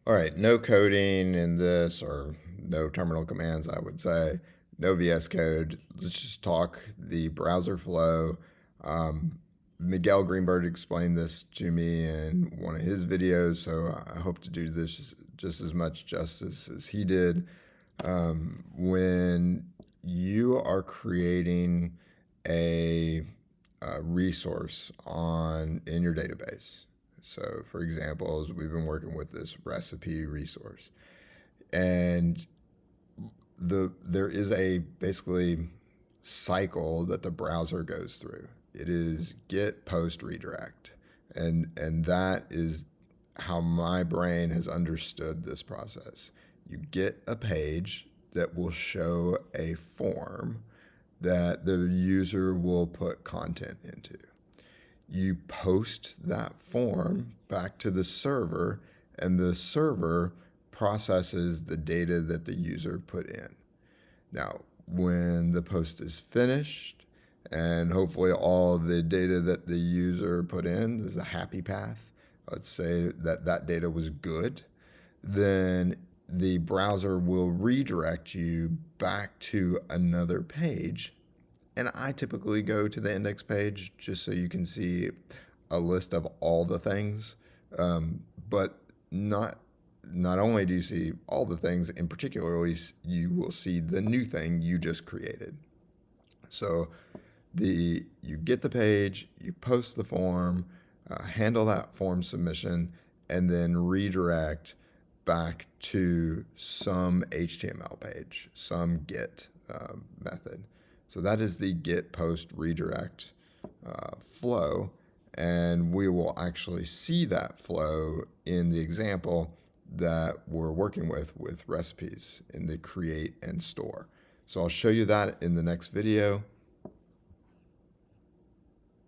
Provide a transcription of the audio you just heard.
All right, no coding in this, or no terminal commands, I would say. No VS Code. Let's just talk the browser flow. Miguel Greenberg explained this to me in one of his videos, so I hope to do this just as much justice as he did. When you are creating a resource in your database, so, for example, as we've been working with this recipe resource, and there is a basically cycle that the browser goes through. It is get, post, redirect, and that is how my brain has understood this process. You get a page that will show a form that the user will put content into. You post that form back to the server, and the server processes the data that the user put in. Now, when the post is finished, and hopefully all the data that the user put in is a happy path, let's say that that data was good, then the browser will redirect you back to another page. And I typically go to the index page just so you can see a list of all the things. But not only do you see all the things, in particularly you will see the new thing you just created. So you get the page, you post the form, handle that form submission, and then redirect back to some HTML page, some get method. So that is the get, post, redirect flow, and we will actually see that flow in the example that we're working with recipes in the create and store. So I'll show you that in the next video.